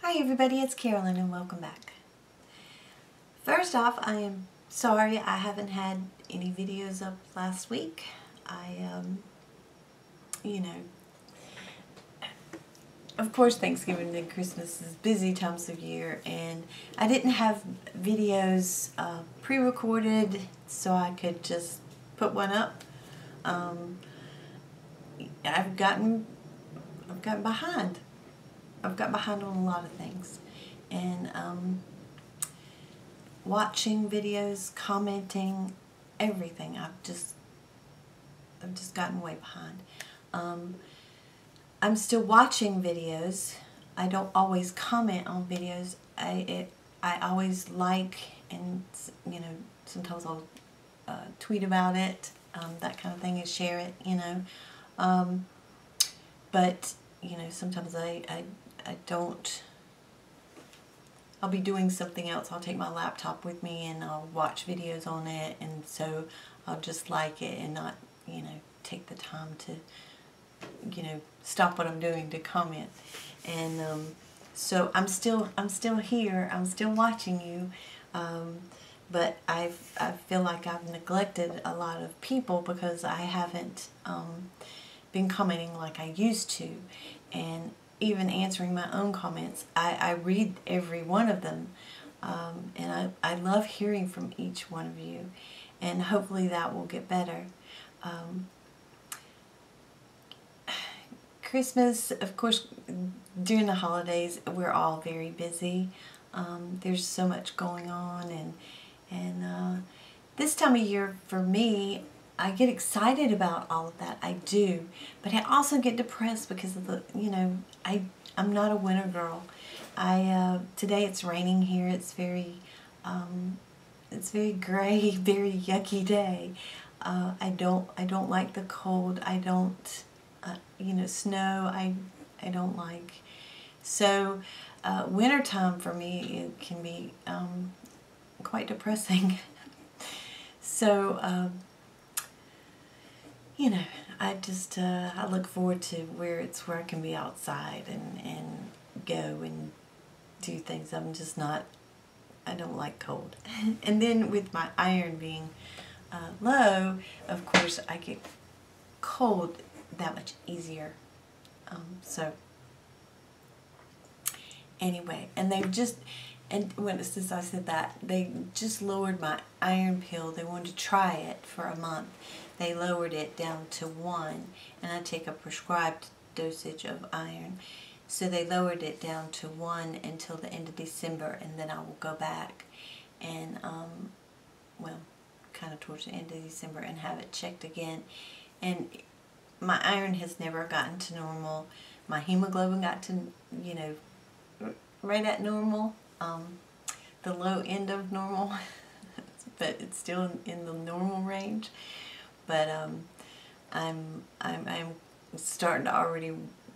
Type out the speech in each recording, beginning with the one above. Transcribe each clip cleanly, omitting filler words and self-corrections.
Hi everybody, it's Carolyn and welcome back. First off, I am sorry I haven't had any videos up last week. Of course Thanksgiving and Christmas is busy times of year, and I didn't have videos pre-recorded so I could just put one up. I've gotten behind. I've got behind on a lot of things, and watching videos, commenting, everything. I've just gotten way behind. I'm still watching videos. I don't always comment on videos. I always like, and sometimes I'll tweet about it, that kind of thing, and share it, but sometimes I don't. I'll be doing something else. I'll take my laptop with me and I'll watch videos on it, and so I'll just like it and not, take the time to, stop what I'm doing to comment. And so I'm still here. I'm still watching you, but I feel like I've neglected a lot of people because I haven't been commenting like I used to, and even answering my own comments. I read every one of them, and I love hearing from each one of you, and hopefully that will get better. Christmas, of course, during the holidays, we're all very busy. There's so much going on, and this time of year for me, I get excited about all of that. I do, but I also get depressed because of the, I'm not a winter girl. Today it's raining here. It's very gray, very yucky day. I don't like the cold. I don't, snow. I don't like. So wintertime for me, it can be quite depressing. So I just I look forward to where I can be outside and go and do things. I'm just not. I don't like cold. And then with my iron being low, of course I get cold that much easier. So anyway, and they've just, since I said that, they just lowered my iron pill. They wanted to try it for a month. They lowered it down to 1, and I take a prescribed dosage of iron. So they lowered it down to 1 until the end of December, and then I will go back and, well, kind of towards the end of December, and have it checked again. And my iron has never gotten to normal. My hemoglobin got to, right at normal, the low end of normal, but it's still in the normal range. But I'm starting to already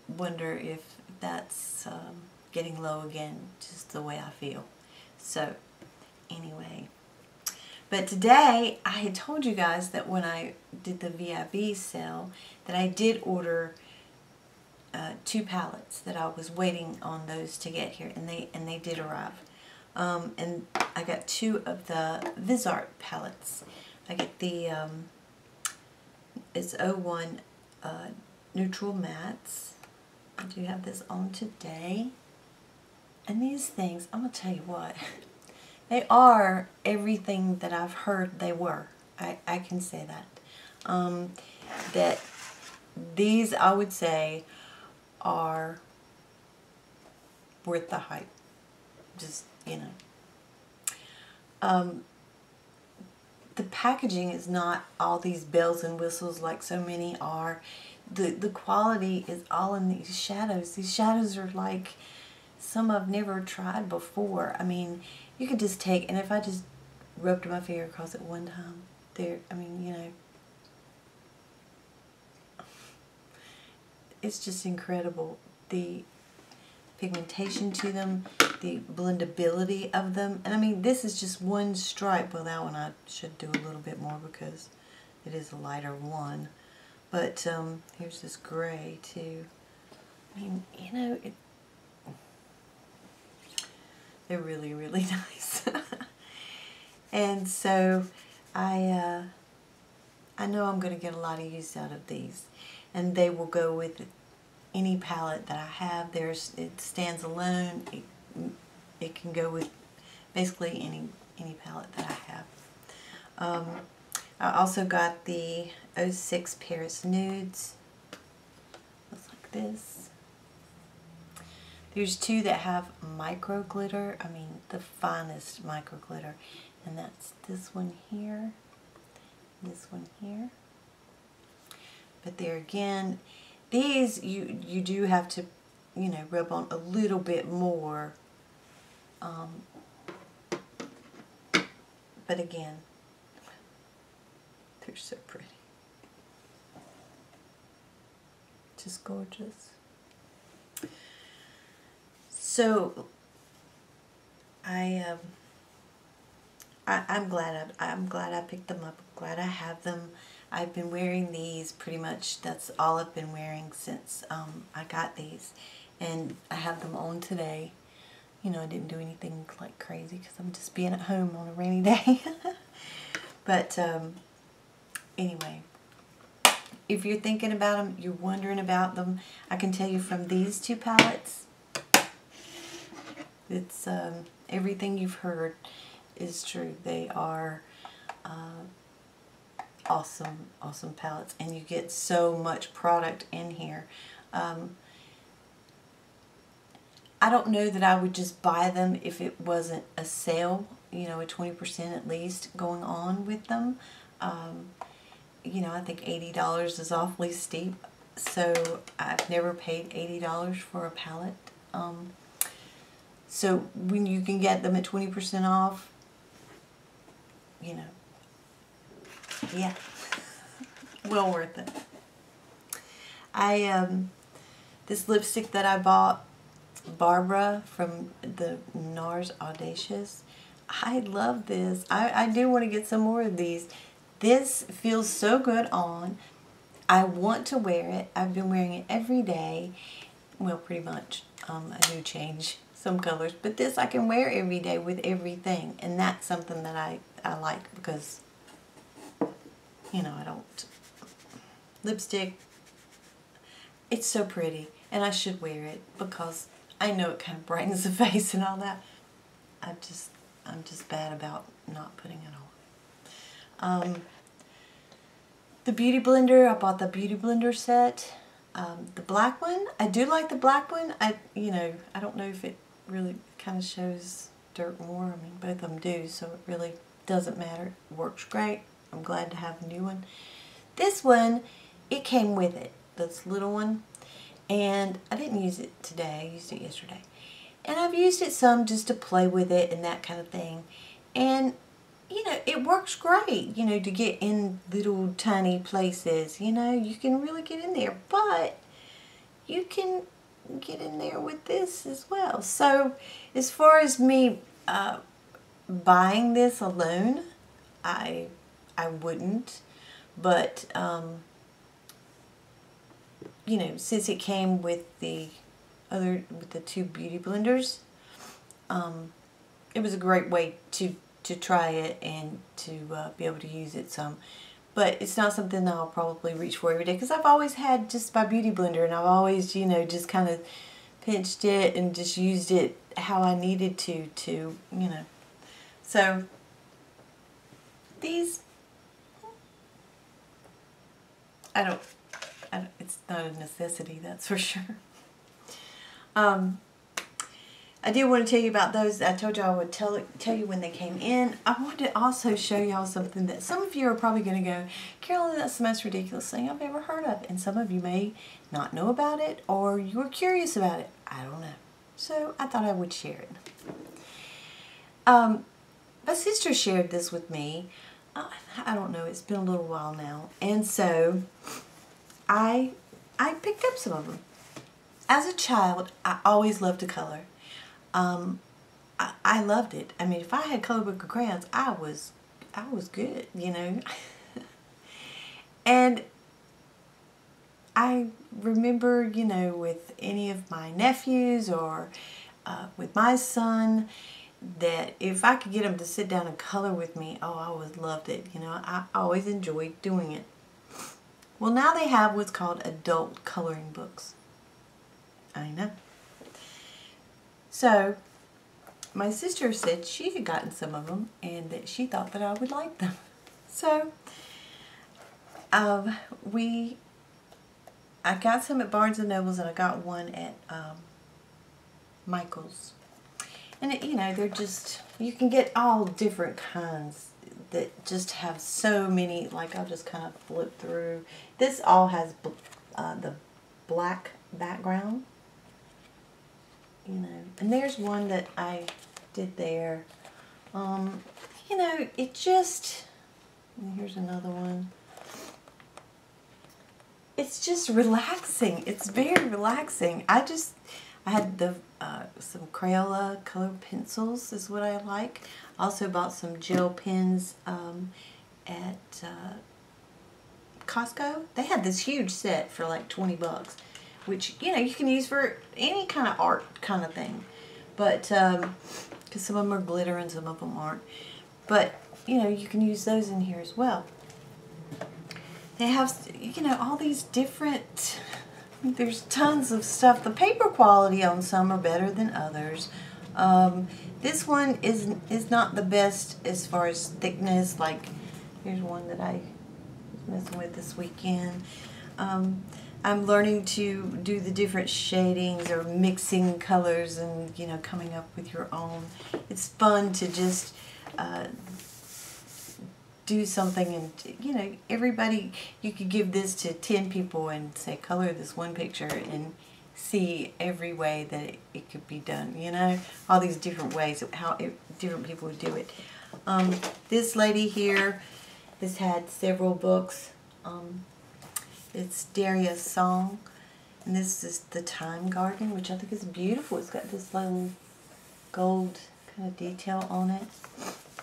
wonder if that's getting low again, just the way I feel. So anyway, but today I had told you guys that when I did the VIB sale, that I did order 2 pallets, that I was waiting on those to get here, and they did arrive. And I got 2 of the Visart pallets. I get the it's 01 neutral mattes. I do have this on today. And these things, I'm going to tell you what, they are everything that I've heard they were. I can say that. That these, I would say, are worth the hype. Just, the packaging is not all these bells and whistles like so many are. The quality is all in these shadows. These shadows are like some I've never tried before. I mean, you could just take, and if I just rubbed my finger across it one time, there, I mean, it's just incredible. The pigmentation to them, the blendability of them. And I mean, this is just one stripe. Well, that one I should do a little bit more because it is a lighter one. But here's this gray too. I mean, They're really, really nice. And so I know I'm going to get a lot of use out of these. And they will go with any palette that I have. It stands alone. It can go with basically any palette that I have. I also got the 06 Paris Nudes. Looks like this. There's two that have micro glitter. I mean, the finest micro glitter. And that's this one here. This one here. But there again, these you do have to, you know, rub on a little bit more. But again, they're so pretty. Just gorgeous. So I'm glad I picked them up. I'm glad I have them. I've been wearing these pretty much. That's all I've been wearing since I got these, and I have them on today. You know, I didn't do anything like crazy because I'm just being at home on a rainy day. But anyway, if you're thinking about them, you're wondering about them, I can tell you from these two palettes, it's everything you've heard is true. They are awesome, awesome palettes, and you get so much product in here. I don't know that I would just buy them if it wasn't a sale, you know, a 20% at least going on with them. You know, I think $80 is awfully steep, so I've never paid $80 for a palette. So when you can get them at 20% off, you know, yeah, well worth it. This lipstick that I bought, Barbara from the NARS Audacious, I love this. I do want to get some more of these. This feels so good on. I want to wear it. I've been wearing it every day. Well, pretty much. I do change some colors, but this I can wear every day with everything, and that's something that I like because, you know, I don't... Lipstick, it's so pretty, and I should wear it because I know it kind of brightens the face and all that. I'm just bad about not putting it on. The Beauty Blender, I bought the Beauty Blender set. The black one, I do like the black one. You know, I don't know if it really kind of shows dirt more. I mean, both of them do, so it really doesn't matter. It works great. I'm glad to have a new one. This one, it came with it, this little one. And I didn't use it today, I used it yesterday. And I've used it some just to play with it and that kind of thing. And, you know, it works great, you know, to get in little tiny places. You know, you can really get in there. But you can get in there with this as well. So, as far as me buying this alone, I wouldn't. But, you know, since it came with the two Beauty Blenders, it was a great way to try it and to be able to use it some. But it's not something that I'll probably reach for every day because I've always had just my Beauty Blender, and I've always, you know, just kind of pinched it and just used it how I needed to, you know. So, these, it's not a necessity, that's for sure. I did want to tell you about those. I told you I would tell you when they came in. I wanted to also show y'all something that some of you are probably going to go, Carolyn, that's the most ridiculous thing I've ever heard of. And some of you may not know about it, or you were curious about it. I don't know. So I thought I would share it. My sister shared this with me. I don't know, it's been a little while now. And so I picked up some of them. As a child, I always loved to color. I loved it. I mean, if I had color book or crayons, I was good, you know. And I remember, you know, with any of my nephews or with my son, that if I could get them to sit down and color with me, oh, I always loved it. You know, I always enjoyed doing it. Well, now they have what's called adult coloring books. I know. So, my sister said she had gotten some of them and that she thought that I would like them. So, I got some at Barnes & Noble's and I got one at Michael's. And you know, they're just, you can get all different kinds that just have so many, like I'll just kind of flip through. This all has the black background, you know, and there's one that I did there. You know, it just, and here's another one. It's just relaxing. It's very relaxing. I had the some Crayola color pencils is what I like. Also bought some gel pens at Costco. They had this huge set for like 20 bucks, which, you know, you can use for any kind of art kind of thing. But, because some of them are glitter and some of them aren't. But, you know, you can use those in here as well. They have, you know, all these different, there's tons of stuff. The paper quality on some are better than others. This one is not the best as far as thickness. Like, here's one that I was messing with this weekend. I'm learning to do the different shadings or mixing colors and, you know, coming up with your own. It's fun to just do something, and, you know, everybody, you could give this to 10 people and say, color this one picture, and see every way that it could be done, you know, all these different ways of how different people would do it. This lady here has had several books. It's Daria's Song, and this is The Time Garden, which I think is beautiful. It's got this little gold kind of detail on it.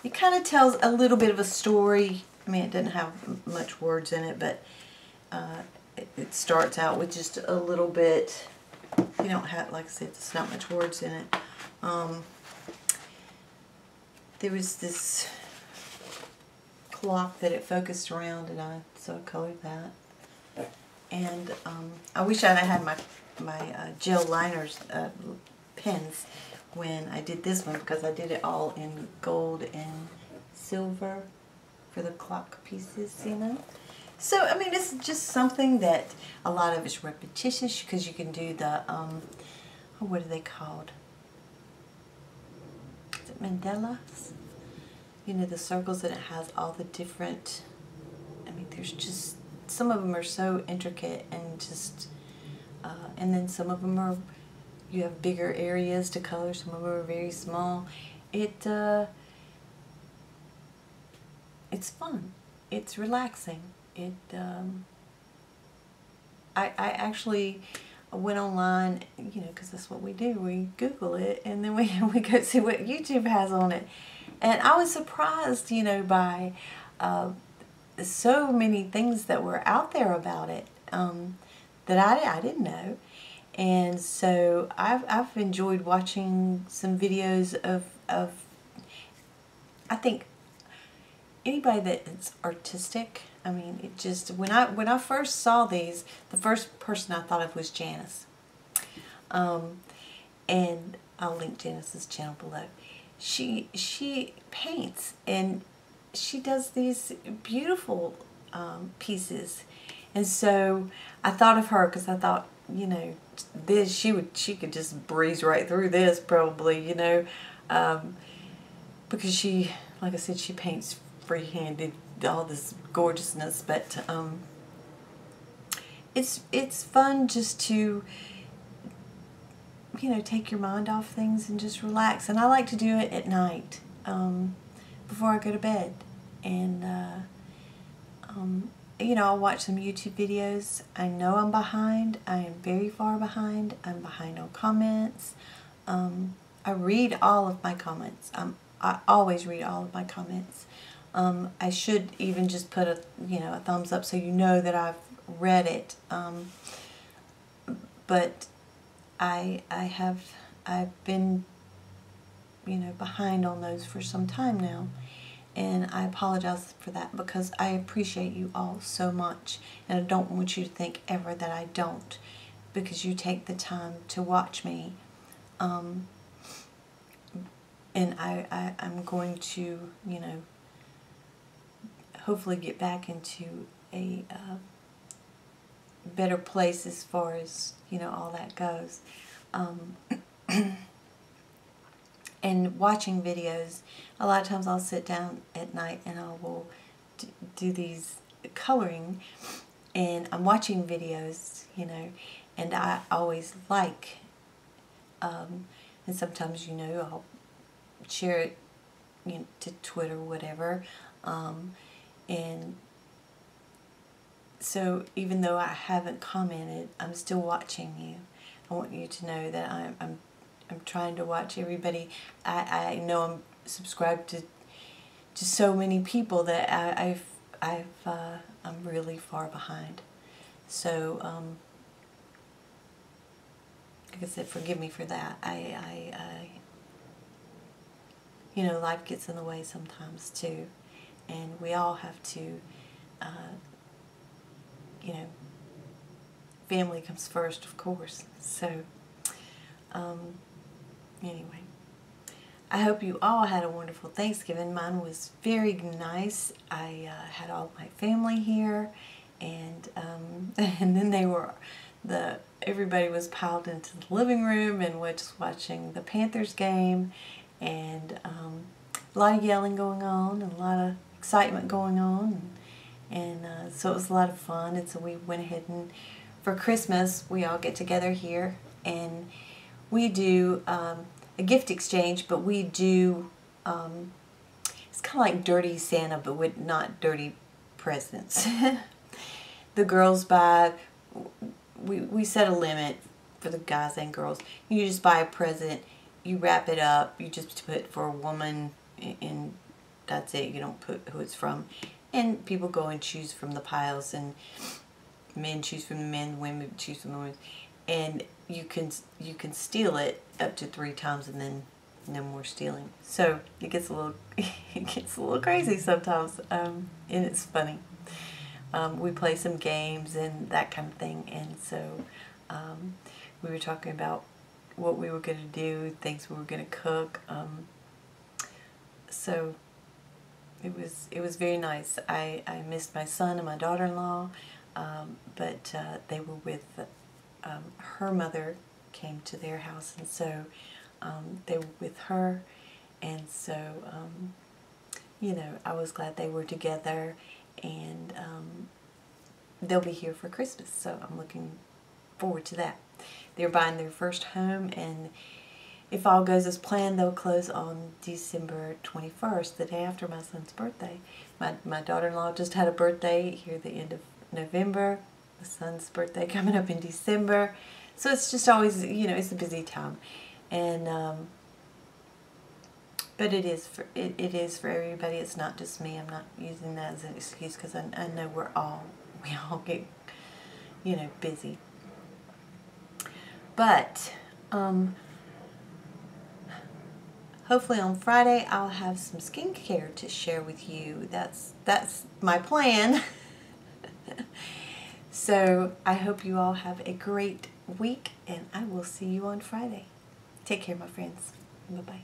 It kind of tells a little bit of a story. I mean, it doesn't have much words in it, but it starts out with just a little bit. You don't have, like I said, there's not much words in it. There was this clock that it focused around, and so I colored that. And I wish I had my gel liners pens when I did this one, because I did it all in gold and silver for the clock pieces, you know. So, I mean, it's just something that a lot of it's repetitious, because you can do the, what are they called? Is it mandalas? You know, the circles, that it has all the different, I mean, there's just, some of them are so intricate and just, and then some of them are, you have bigger areas to color, some of them are very small. It's fun. It's relaxing. I actually went online, you know, because that's what we do. We Google it, and then we go see what YouTube has on it. And I was surprised, you know, by so many things that were out there about it that I didn't know. And so I've enjoyed watching some videos of I think anybody that's artistic. I mean, it just, when I first saw these, the first person I thought of was Janice. And I'll link Janice's channel below. She paints, and she does these beautiful pieces. And so I thought of her, because I thought, you know, this, she could just breeze right through this probably, you know, because she, like I said, she paints freehanded, all this gorgeousness. But it's fun just to, you know, take your mind off things and just relax. And I like to do it at night before I go to bed. And you know, I'll watch some YouTube videos. I know I'm behind. I am very far behind. I'm behind on comments. I read all of my comments. I always read all of my comments. I should even just put a, you know, a thumbs up so you know that I've read it. But I've been behind on those for some time now. And I apologize for that because I appreciate you all so much. And I don't want you to think ever that I don't, because you take the time to watch me. And I'm going to, hopefully get back into a better place as far as, all that goes. And watching videos, a lot of times I'll sit down at night and I will do these coloring, and I'm watching videos, and I always like, and sometimes, I'll share it, to Twitter or whatever, and so even though I haven't commented, I'm still watching you. I want you to know that I'm trying to watch everybody. I know I'm subscribed to so many people that I'm really far behind. So like I said, forgive me for that. Life gets in the way sometimes too, and we all have to. Family comes first, of course. So. Anyway, I hope you all had a wonderful Thanksgiving. Mine was very nice. I had all my family here, and and then everybody was piled into the living room and was watching the Panthers game, and a lot of yelling going on and a lot of excitement going on, and so it was a lot of fun. And so we went ahead, and for Christmas we all get together here, and we do a gift exchange, but we do, it's kind of like Dirty Santa, but with not dirty presents. The girls buy, we set a limit for the guys and girls. You just buy a present, you wrap it up, you just put for a woman, and that's it. You don't put who it's from. And people go and choose from the piles, and men choose from the men, women choose from the women. And you can steal it up to 3 times, and then no more stealing. So it gets a little crazy sometimes, and it's funny. We play some games and that kind of thing, and so we were talking about what we were going to do, things we were going to cook. So it was very nice. I missed my son and my daughter-in-law, but they were with. Her mother came to their house, and so they were with her, and so I was glad they were together, and they'll be here for Christmas, so I'm looking forward to that. They're buying their first home, and if all goes as planned, they'll close on December 21st, the day after my son's birthday. My daughter-in-law just had a birthday here at the end of November. The son's birthday coming up in December, so it's just always, it's a busy time, and but it is for everybody. It's not just me. I'm not using that as an excuse, because I know we all get busy. But hopefully on Friday I'll have some skincare to share with you. That's my plan. So I hope you all have a great week, and I will see you on Friday. Take care, my friends. Bye-bye.